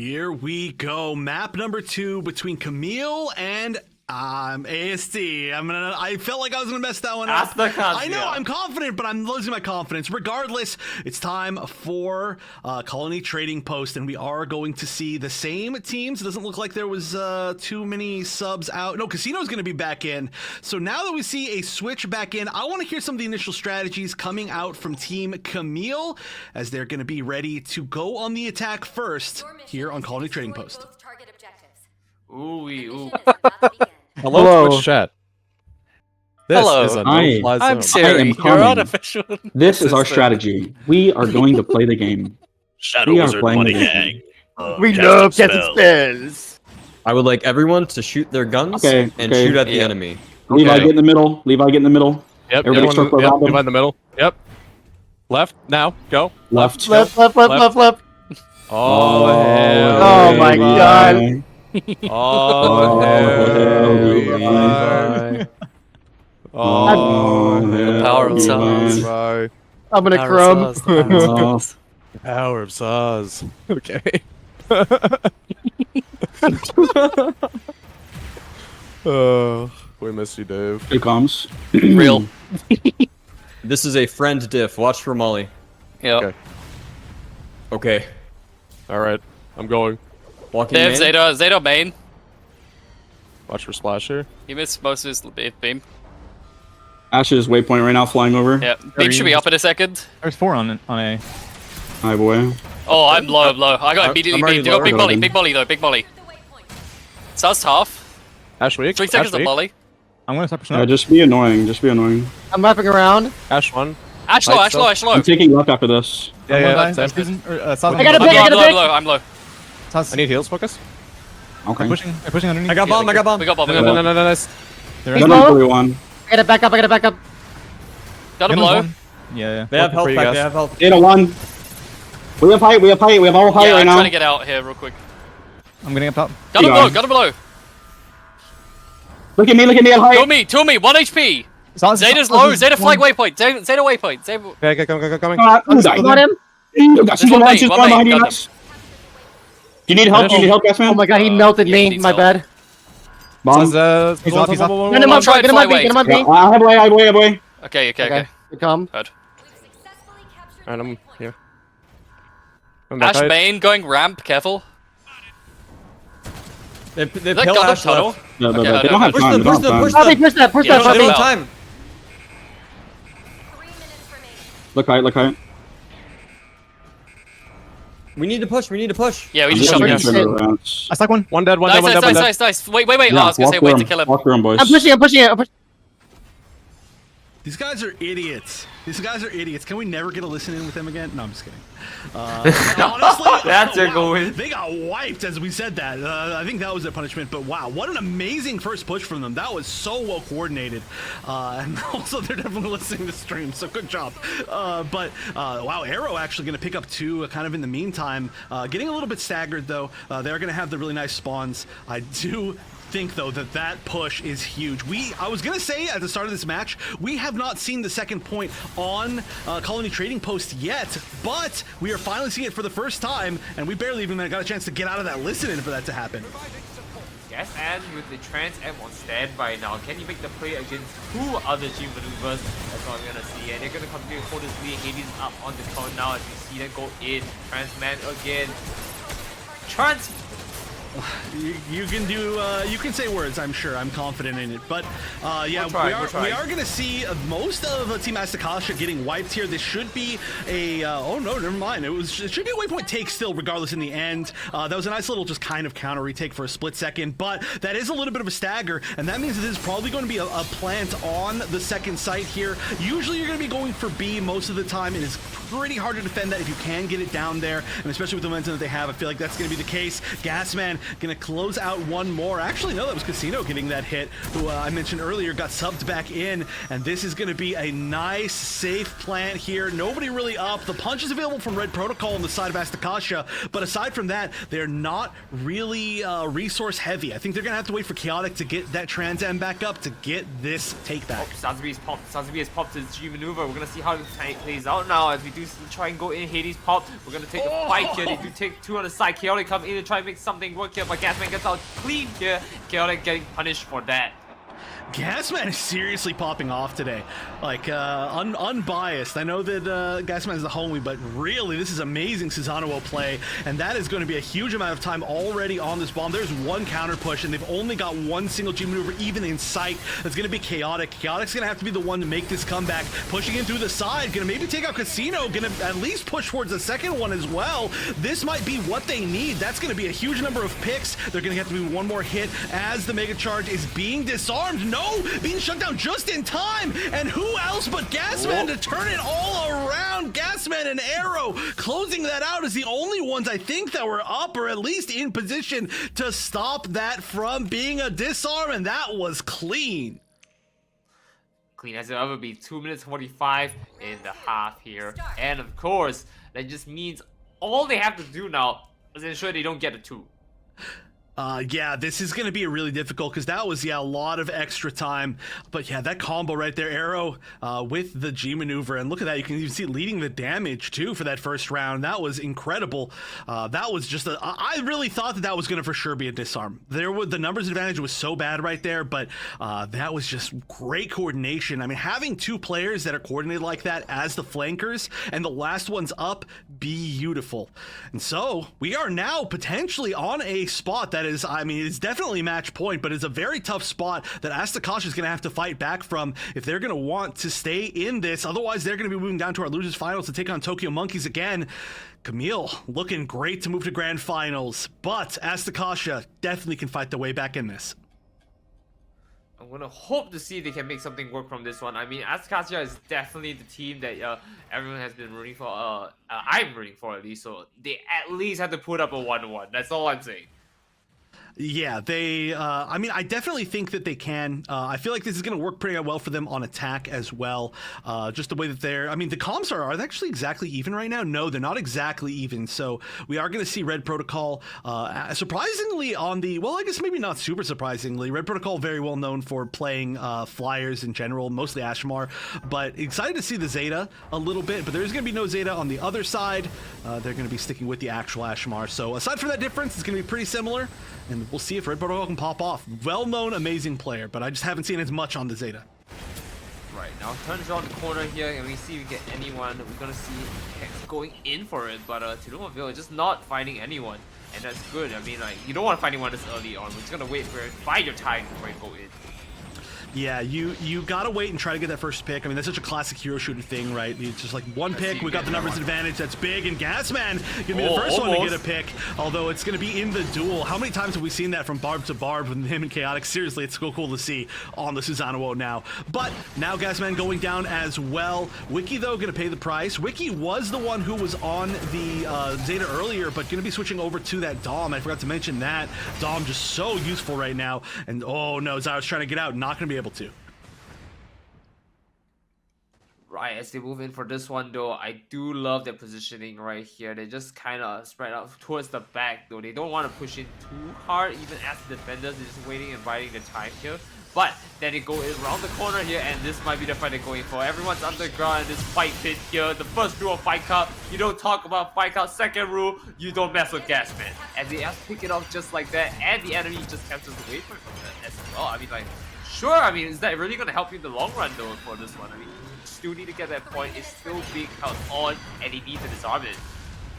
Here we go. Map number 2 between Kamille and AST. I felt like I was gonna mess that one up. Asticassia. I know, I'm confident, but I'm losing my confidence. Regardless, it's time for Colony Trading Post, and we are going to see the same teams. It doesn't look like there was too many subs out. No, Casino's gonna be back in. So now that we see a switch back in, I want to hear some of the initial strategies coming out from Team Kamille, as they're gonna be ready to go on the attack first here on Colony Trading Post. Ooh. Hello, Twitch chat. This Hello. is a Hi. no-fly zone. I'm Siri. am You're coming. artificial. This is our strategy. We are going to play the game. Shadow We are Wizard playing Money the Gang. game. We love casting spells. I would like everyone to shoot their guns Okay, and okay. shoot at the Yeah. enemy. Levi, get in the middle. Levi, get in the middle. Yep, Everybody yep, circle around Levi them. in the middle. Yep. Left, now, go. Left. Left. Oh, Oh my God. Oh, hell, Levi. Oh, The power of Levi. Zaz. I'm gonna Power crumb. of Zaz, the power of Zaz. Power of Zaz. Okay. We miss you, Dave. Here comes. Real. This is a friend diff. Watch for Molly. Yep. Okay. Okay. Alright, I'm going. Walking Dev, main. Zeta main. Watch for Splash here. He missed most of his beam. Ash's waypoint right now flying over. Yeah, beam should be up in a second. There's 4 on a. Hi, boy. Oh, I'm low. I got immediately I'm already beamed. You got lower. big molly, big molly though, big molly. So that's tough. Ash weak. 3 seconds Ash of weak. molly. I'm gonna start pushing up. Just be annoying. Just be annoying. I'm wrapping around. Ash 1. Ash low, Right, Ash low, Ash low. I'm taking left after this. Yeah, I'm yeah, gonna that's die. it. South I got a I'm pick, I got a low, pick. I'm low. South. I need heals, focus. Okay. They're pushing underneath. I got bomb. I got bomb. We got bomb. No, no, no, no, no, nice. They're He's in. Gun low. on 31. I gotta back up, I gotta back up. Got him Gun low. one. Yeah. They have Looking health for you back. guys. They have health. Data 1. We have height. We have height. We have all height Yeah, right I'm now. trying to get out here real quick. I'm getting up top. Got him You low, got got him low. Look at me. Look at me at height. Two me, 1 HP. South- Zeta's South low, is Zeta flag one. waypoint, Zeta waypoint. Zeta... Okay, coming. Who died? Got him. You got There's one main, she's one gone main, behind you got guys. You need help? You need help, Gasman? Oh my God, he melted yeah, me. needs My help. bad. Bomb. He's off, he's off. Get him I'll up, try and get him fly up, away. get him up. Yeah, I have way, I have way, I have way. Okay. Okay, we come. Heard. Alright, I'm here. I'm back Ash height. main going ramp, careful. They Is that killed got Ash tunnel? left. No, Okay, they I don't have Push time. them. They Push don't them. have Push time. Oh, they them. pushed that, push Yeah, that, push They push don't them that. have time. Look height, look height. We need to push. We need to push. Yeah, we I'm just just shot gonna him. turn it around. I stuck one. One dead, one Nice, dead, one nice, dead, one nice, dead. nice, nice. Wait. Oh, I Yeah, was gonna say walk wait through to kill him. Walk through 'em, boys. I'm pushing it. These guys are idiots. Can we never get a listen in with them again? No, I'm just kidding. Honestly, That's a wow. good win. They got wiped as we said that. I think that was their punishment. But wow, what an amazing first push from them. That was so well coordinated. And also, they're definitely listening to stream, so good job. Wow, Arrow actually going to pick up 2 kind of in the meantime. Getting a little bit staggered, though. They're going to have the really nice spawns. I do think though that push is huge. I was gonna say at the start of this match, we have not seen the second point on Colony Trading Post yet, but we are finally seeing it for the first time, and we barely even got a chance to get out of that listen-in for that to happen. Yes, and with the Trans M on standby now, can you make the play against 2 other team maneuvers? That's what I'm gonna see, and they're gonna continue to hold this lead. Hades is up on the count now as we see them go in. Trans Man again. You can do you can say words, I'm sure. I'm confident in it. But yeah, We're trying. we are going to see most of Team Asticassia getting wiped here. This should be a oh no, never mind. It should be a waypoint take still, regardless in the end. That was a nice little just kind of counter retake for a split second, but that is a little bit of a stagger, and that means it is probably going to be a plant on the second site here. Usually you're going to be going for B most of the time. It is pretty hard to defend that if you can get it down there, and especially with the momentum that they have, I feel like that's going to be the case. Gasman gonna close out one more. Actually, no, that was Casino getting that hit, who I mentioned earlier got subbed back in, and this is gonna be a nice, safe plant here. Nobody really up. The punch is available from Red Protocol on the side of Asticassia, but aside from that, they're not really resource heavy. I think they're gonna have to wait for Chaotic to get that Trans Am back up to get this take back. Sazabi has popped his G maneuver. We're gonna see how it plays out now as we do try and go in. Hades pop. We're gonna take a fight here. They do take two on the side. Chaotic come in and try and make something work here, but Gasman gets out clean here. Chaotic getting punished for that. Gasman is seriously popping off today. Like, unbiased. I know that Gasman is the homie, but really, this is amazing Susanoo play, and that is going to be a huge amount of time already on this bomb. There's one counter push, and they've only got one single G maneuver even in sight. That's going to be Chaotic. Chaotic's going to have to be the one to make this comeback. Pushing in through the side, going to maybe take out Casino, going to at least push towards the second one as well. This might be what they need. That's going to be a huge number of picks. They're going to have to do one more hit as the Mega Charge is being disarmed. No! Being shut down just in time, and who else but Gasman to turn it all around. Gasman and Arrow closing that out as the only ones I think that were up or at least in position to stop that from being a disarm, and that was clean. Clean as it ever be. 2 minutes 45 in the half here, and of course that just means all they have to do now is ensure they don't get a 2. Yeah, this is going to be really difficult because that was, a lot of extra time. But yeah, that combo right there, Arrow with the G maneuver. And look at that. You can even see leading the damage too for that first round. That was incredible. That was just I really thought that was going to for sure be a disarm. The numbers advantage was so bad right there, but that was just great coordination. I mean, having two players that are coordinated like that as the flankers and the last one's up, beautiful. And so we are now potentially on a spot that is, I mean, it's definitely match point, but it's a very tough spot that Asticassia is going to have to fight back from if they're going to want to stay in this. Otherwise, they're going to be moving down to our losers finals to take on Tokyo Monkeys again. Kamille looking great to move to grand finals, but Asticassia definitely can fight their way back in this. I'm gonna hope to see if they can make something work from this one. I mean, Asticassia is definitely the team that everyone has been rooting for. I'm rooting for at least, so they at least have to put up a 1-1. That's all I'm saying. Yeah, they, I mean, I definitely think that they can. I feel like this is going to work pretty well for them on attack as well. Just the way that I mean, the comps are they actually exactly even right now? No, they're not exactly even. So we are going to see Red Protocol, surprisingly on the, well, I guess maybe not super surprisingly. Red Protocol very well known for playing flyers in general, mostly Ashmar, but excited to see the Zeta a little bit, but there's going to be no Zeta on the other side. They're going to be sticking with the actual Ashmar. So aside from that difference, it's going to be pretty similar. And we'll see if Red Protocol can pop off. Well-known, amazing player, but I just haven't seen as much on the Zeta. Right, now turns around the corner here, and we see if we get anyone. We're gonna see Hex going in for it, but Tulumaville is just not finding anyone. And that's good. I mean, like, you don't want to find anyone this early on. We're just gonna wait for it, bide your time before you go in. Yeah, you gotta wait and try to get that first pick. I mean, that's such a classic hero shooter thing, right? It's just like one pick, we got the numbers advantage, that's big, and Gasman gonna be the first one to get a pick, although it's gonna be in the duel. How many times have we seen that from barb to barb with him and Chaotic? Seriously, it's so cool to see on the Susanoo now. But now Gasman going down as well. Wiki, though, gonna pay the price. Wiki was the one who was on the Zeta earlier, but gonna be switching over to that Dom. I forgot to mention that. Dom just so useful right now, and oh no, Zyra's trying to get out, not gonna be able to. Right, as they move in for this one though, I do love their positioning right here. They just kind of spread out towards the back though. They don't want to push in too hard, even as the defenders. They're just waiting and biding the time here. But then they go around the corner here, and this might be the fight they're going for. Everyone's underground in this fight pit here. The first rule of Fight Cup, you don't talk about Fight Cup. Second rule, you don't mess with Gasman. As they have to pick it off just like that, and the enemy just captures away from it as well. I mean, like, sure, I mean, is that really going to help you in the long run though for this one? I mean, you still need to get that point. It's still being held on, and he needs to disarm it.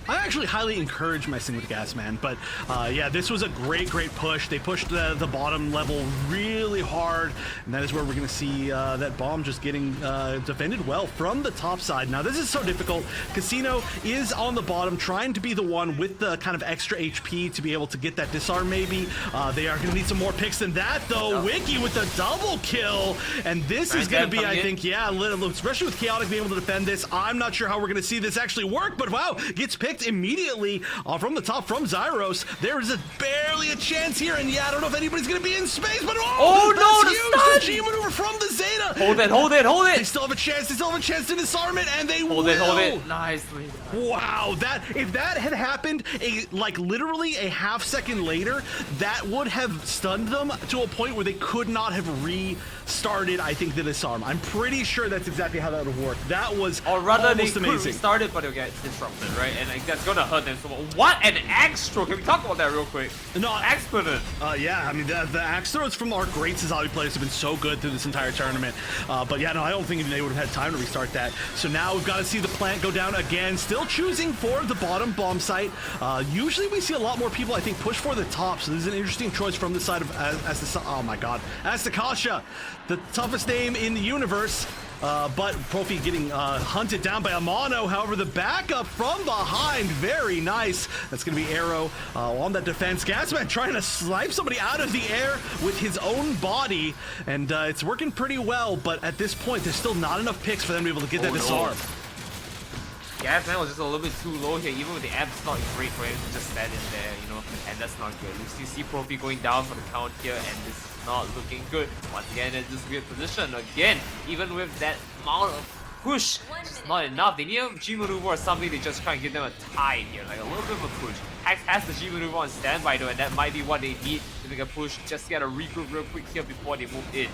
I actually highly encourage messing with Gasman, but yeah, this was a great push. They pushed the bottom level really hard, and that is where we're going to see that bomb just getting defended well from the top side. Now, this is so difficult. Casino is on the bottom, trying to be the one with the kind of extra HP to be able to get that disarm maybe. They are going to need some more picks than that, though. Wiki with the double kill, and this is going to be, I think, yeah, especially with Chaotic being able to defend this. I'm not sure how we're going to see this actually work, but wow, gets picked. picked immediately from the top from Zyros. There is barely a chance here, and yeah, I don't know if anybody's going to be in space, but Oh, no, that's the huge! stun! The G maneuver from the Zeta! Hold it, hold it, hold They it! still have a chance, to disarm it, and they Hold will! it, hold it. Nicely. Wow, if that had happened like literally a half second later, that would have stunned them to a point where they could not have restarted, I think, the disarm. I'm pretty sure that's exactly how that would work. That was Or rather, they almost could amazing. restart it, but it'll get disrupted, right? And like, that's gonna hurt them so much. What an axe throw! Can we talk about that real quick? No, Exponent. yeah, I mean, the axe throws from our great Zazabi players have been so good through this entire tournament. But yeah, no, I don't think they would have had time to restart that. So now we've got to see the plant go down again. Still choosing for the bottom bomb site. Usually we see a lot more people, I think, push for the top. So this is an interesting choice from the side of oh my god, Asticassia, the toughest name in the universe. But Profi getting hunted down by Amano. However, the backup from behind, very nice. That's going to be Arrow on that defense. Gasman trying to snipe somebody out of the air with his own body. And it's working pretty well, but at this point, there's still not enough picks for them to be able to get that disarm. Gasman was just a little bit too low here. Even with the amp, it's not great for him to just stand in there, you know, and that's not good. You see Profi going down for the count here, and this is not looking good. Once again, in this weird position. Again, even with that amount of push, it's not enough. They need a G maneuver or something to just try and give them a tide here, like a little bit of a push. Axe has the G maneuver on standby though, and that might be what they need to make a push. Just get a regroup real quick here before they move in.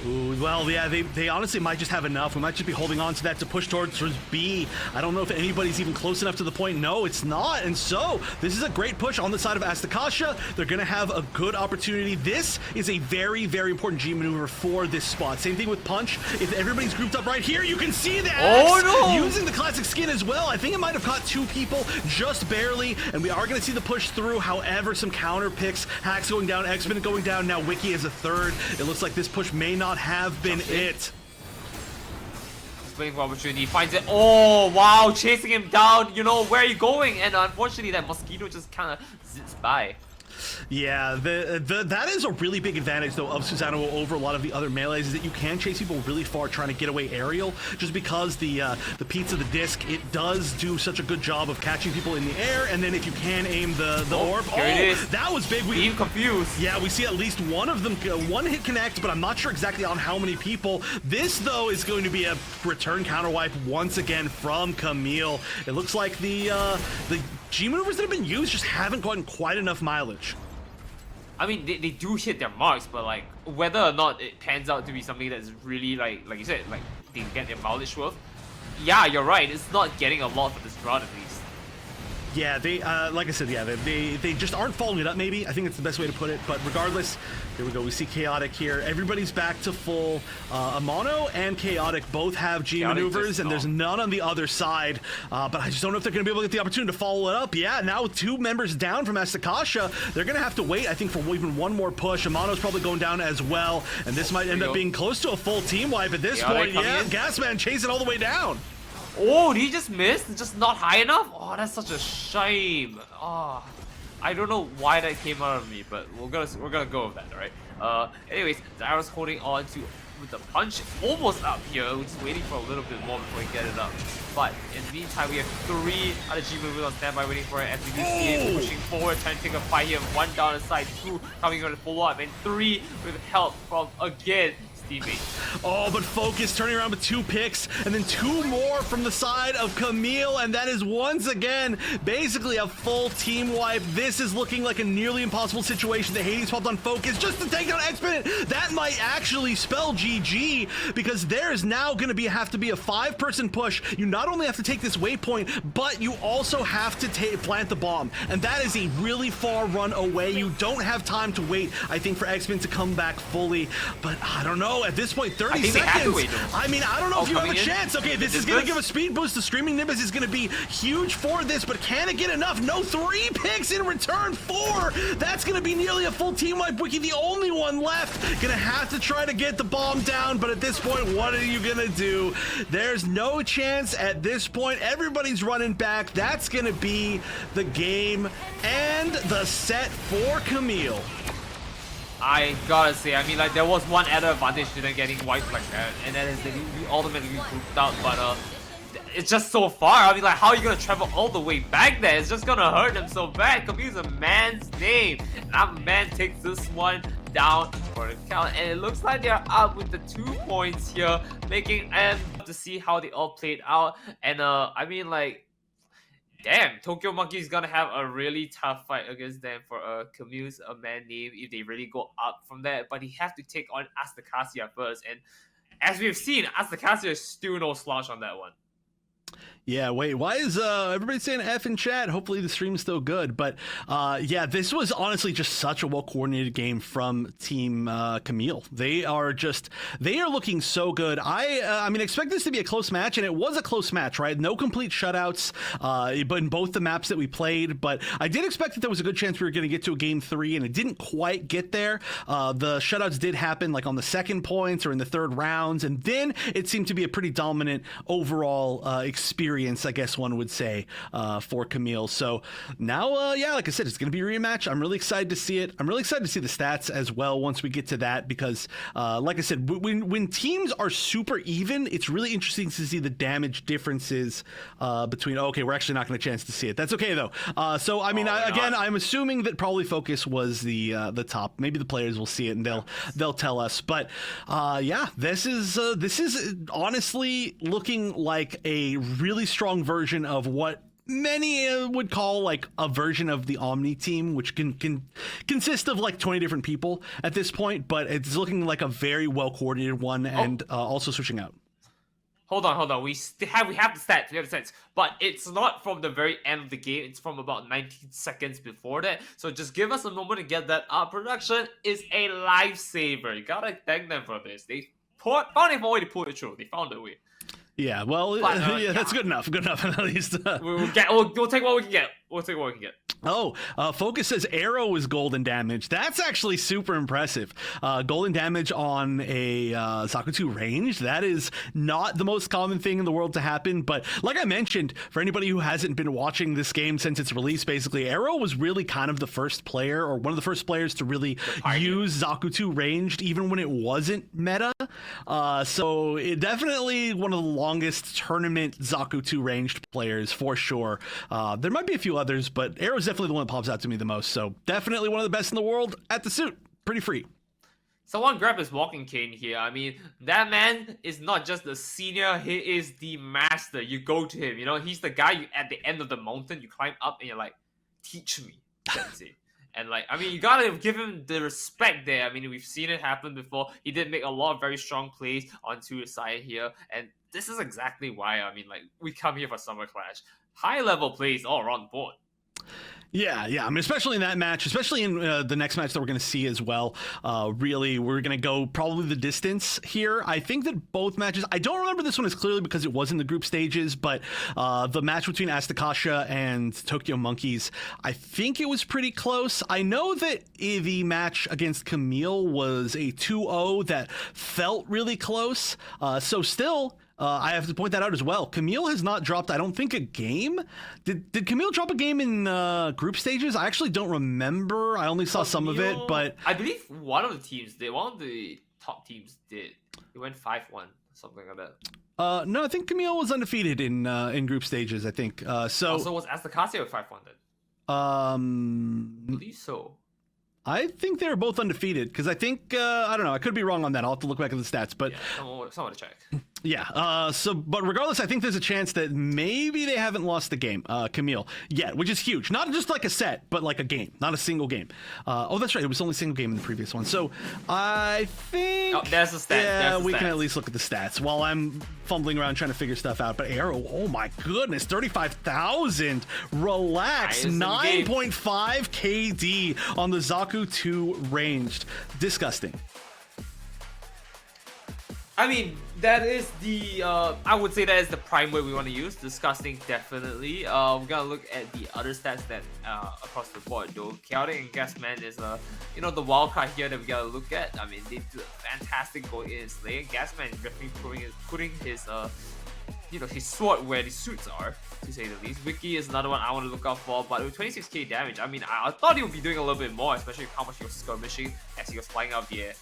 Ooh, well, yeah, they honestly might just have enough. We might just be holding on to that to push towards B. I don't know if anybody's even close enough to the point. No, it's not. And so, this is a great push on the side of Asticassia. They're going to have a good opportunity. This is a very, very important G maneuver for this spot. Same thing with Punch. If everybody's grouped up right here, you can see the axe using the classic skin as well. I think it might have caught 2 people, just barely. And we are going to see the push through. However, some counter picks. Hacks going down, Exponent going down. Now Wiki is a third. It looks like this push may not have been it. He's waiting for opportunity, finds it. Oh wow, chasing him down. You know, where are you going? And unfortunately, that mosquito just kind of zips by. Yeah, that is a really big advantage though of Susanoo over a lot of the other melees, is that you can chase people really far trying to get away aerial, just because the pizza, the disc, it does do such a good job of catching people in the air, and then if you can aim the orb, here it is. That was big. Being confused. Yeah, we see at least one of them, one hit connect, but I'm not sure exactly on how many people. This though is going to be a return counter wipe once again from Kamille. It looks like the G maneuvers that have been used just haven't gotten quite enough mileage. I mean, they do hit their marks, but like whether or not it pans out to be something that's really like you said, like they get their mileage worth. Yeah, you're right. It's not getting a lot for this round at least. Yeah, they like I said, yeah, they just aren't following it up. Maybe I think it's the best way to put it. But regardless, here we go. We see Chaotic here. Everybody's back to full. Amano and Chaotic both have G maneuvers, and there's none on the other side. But I just don't know if they're going to be able to get the opportunity to follow it up. Yeah, now with 2 members down from Asticassia, they're going to have to wait, I think, for even one more push. Amano's probably going down as well, and this might end up being close to a full team wipe at this point. Yeah, Gasman chasing all the way down. Oh, did he just miss? Just not high enough? Oh, that's such a shame. Oh, I don't know why that came out of me, but we're gonna go with that, alright? Anyways, Zyros holding on to with the punch almost up here. We're just waiting for a little bit more before we get it up. But in the meantime, we have 3 other G movers on standby waiting for it. As we do see it pushing forward, trying to take a fight here. 1 down the side, 2 coming on to follow up, and 3 with help from again. Oh, but Focus turning around with 2 picks, and then 2 more from the side of Kamille, and that is once again basically a full team wipe. This is looking like a nearly impossible situation. The Hades popped on Focus just to take down Exponent. That might actually spell GG, because there is now going to have to be a 5-person push. You not only have to take this waypoint, but you also have to plant the bomb, and that is a really far run away. You don't have time to wait, I think, for X-Men to come back fully, but I don't know. At this point, 30 seconds. I mean, I don't know if you have a chance. Okay, this is going to give a speed boost. The Streaming Nimbus is going to be huge for this, but can it get enough? No, 3 picks in return. 4. That's going to be nearly a full team wipe. Wiki, the only one left. Going to have to try to get the bomb down, but at this point, what are you going to do? There's no chance at this point. Everybody's running back. That's going to be the game and the set for Kamille. I gotta say, I mean, like, there was one added advantage to them getting wiped like that, and that is that we ultimately grouped out, but it's just so far. I mean, like, how are you gonna travel all the way back there? It's just gonna hurt them so bad. Kamille's a man's name, and that man takes this one down for the count. And it looks like they're up with the 2 points here, making them to see how they all played out. And I mean, like, damn, Tokyo Monkey is gonna have a really tough fight against them for Kamille's a man name if they really go up from there. But he has to take on Asticassia first, and as we've seen, Asticassia is still no slouch on that one. Yeah, wait, why is everybody saying F in chat? Hopefully the stream's still good. But yeah, this was honestly just such a well-coordinated game from Team Kamille. They are looking so good. I mean, expect this to be a close match, and it was a close match, right? No complete shutouts but in both the maps that we played. But I did expect that there was a good chance we were going to get to a game 3, and it didn't quite get there. The shutouts did happen like on the second points or in the third rounds, and then it seemed to be a pretty dominant overall experience, I guess one would say, for Kamille. So now, yeah, like I said, it's going to be a rematch. I'm really excited to see it. I'm really excited to see the stats as well once we get to that, because like I said, when teams are super even, it's really interesting to see the damage differences between, okay, we're actually not going to chance to see it. That's okay, though. So, I mean, again, I'm assuming that probably Focus was the top. Maybe the players will see it and they'll tell us. But yeah, this is honestly looking like a really strong version of what many would call like a version of the Omni team, which can consist of like 20 different people at this point, but it's looking like a very well coordinated one, and also switching out. Hold on. We have the stats, but it's not from the very end of the game. It's from about 19 seconds before that. So just give us a moment to get that up. Production is a lifesaver. You gotta thank them for this. They found a way to pull it through. They found a way. Yeah, well, yeah, that's good enough. Good enough, at least. We'll take what we can get. We'll take what we can get. Oh, Focus says Arrow is golden damage. That's actually super impressive. Golden damage on a Zakutu range. That is not the most common thing in the world to happen. But like I mentioned, for anybody who hasn't been watching this game since its release, basically, Arrow was really kind of the first player, or one of the first players to really use Zakutu ranged, even when it wasn't meta. So it definitely one of the longest tournament Zakutu ranged players for sure. There might be a few others, but Arrow's definitely the one that pops out to me the most. So definitely one of the best in the world at the suit. Pretty free. Someone grab his walking cane here. I mean, that man is not just the senior, he is the master. You go to him, you know, he's the guy you at the end of the mountain, you climb up and you're like, teach me, Sensei. And like, I mean, you gotta give him the respect there. I mean, we've seen it happen before. He did make a lot of very strong plays onto his side here. And this is exactly why, I mean, like, we come here for Summer Clash. High level plays all around the board. Yeah. I mean, especially in that match, especially in the next match that we're going to see as well. Really, we're going to go probably the distance here. I think that both matches, I don't remember this one as clearly because it was in the group stages, but the match between Asticassia and Tokyo Monkeys, I think it was pretty close. I know that the match against Kamille was a 2-0 that felt really close. So still, I have to point that out as well. Kamille has not dropped, I don't think, a game. Did Kamille drop a game in group stages? I actually don't remember. I only saw some of it, but I believe one of the teams did. One of the top teams did. It went 5-1, something like that. No, I think Kamille was undefeated in group stages. I think so. Also, was Asticassia 5-1 then? I believe so. I think they're both undefeated because I think I don't know. I could be wrong on that. I'll have to look back at the stats, but yeah, someone to check. Yeah. But regardless, I think there's a chance that maybe they haven't lost the game, Kamille, yet, which is huge. Not just like a set, but like a game, not a single game. Oh, that's right. It was only a single game in the previous one. So I think there's the stats. Yeah, we can at least look at the stats while I'm fumbling around trying to figure stuff out. But Arrow, oh my goodness, 35,000. Relax, 9.5 KD on the Zaku 2 ranged. Disgusting. I mean, that is the, I would say that is the prime word we want to use. Disgusting, definitely. We're gonna look at the other stats that, across the board, though. Chaotic and Gasman is, you know, the wild card here that we gotta look at. I mean, they do a fantastic going in and slaying. Gasman is definitely putting his, you know, his sword where the suits are, to say the least. Wiki is another one I want to look out for, but with 26k damage, I mean, I thought he would be doing a little bit more, especially how much he was skirmishing as he was flying out of the air.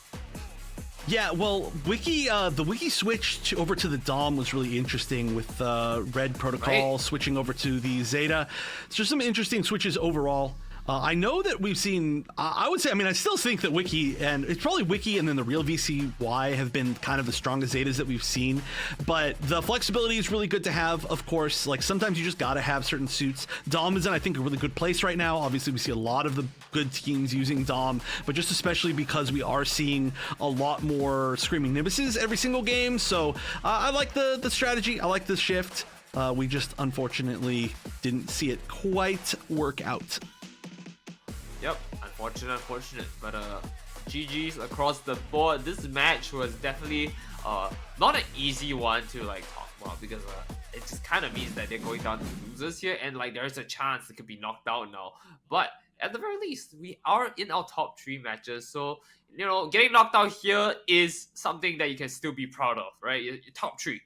Yeah, well, the wiki switch over to the Dom was really interesting with Red Protocol Right. switching over to the Zeta. It's just some interesting switches overall. I know that we've seen, I would say, I mean, I still think that Wiki, and it's probably Wiki and then the real VCY have been kind of the strongest Zetas that we've seen, but the flexibility is really good to have, of course. Like, sometimes you just gotta have certain suits. Dom is in, I think, a really good place right now. Obviously, we see a lot of the good teams using Dom, but just especially because we are seeing a lot more Screaming Nimbus's every single game, so I like the strategy, I like the shift. We just, unfortunately, didn't see it quite work out. Yep, unfortunate, but GG's across the board. This match was definitely not an easy one to like talk about because it just kind of means that they're going down to losers here, and like there's a chance it could be knocked out now. But at the very least, we are in our top 3 matches, so you know, getting knocked out here is something that you can still be proud of, right? Your top 3.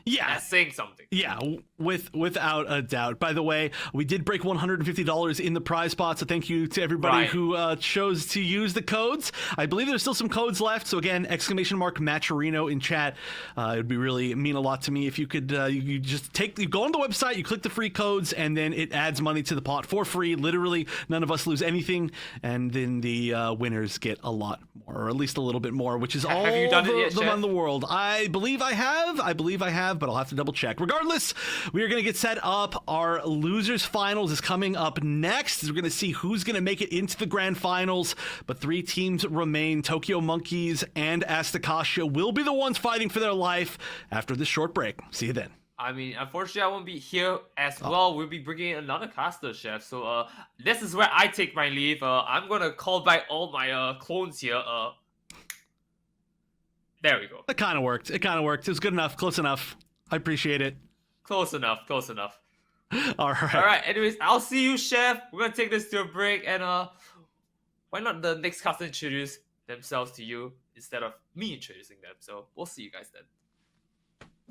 Yeah, That's saying something. Yeah, without a doubt. By the way, we did break $150 in the prize pot, so thank you to everybody Right. who chose to use the codes. I believe there's still some codes left, so again, ! Matcherino in chat. It would be really mean a lot to me if you could, you just you go on the website, you click the free codes, and then it adds money to the pot for free. Literally, none of us lose anything, and then the winners get a lot more, or at least a little bit more, which is all Have you done it the yet, money Chef? in the world. I believe I have, but I'll have to double check. Regardless, we are going to get set up. Our losers finals is coming up next. We're going to see who's going to make it into the grand finals, but 3 teams remain. Tokyo Monkeys and Asticassia will be the ones fighting for their life after this short break. See you then. I mean, unfortunately, I won't be here as well. We'll be bringing in another caster, Chef. So, this is where I take my leave. I'm gonna call back all my clones here. There we go. It kind of worked. It was good enough. Close enough. I appreciate it. Close enough. All right. All right. Anyways, I'll see you, Chef. We're gonna take this to a break, and why not the next caster introduce themselves to you instead of me introducing them? So we'll see you guys then.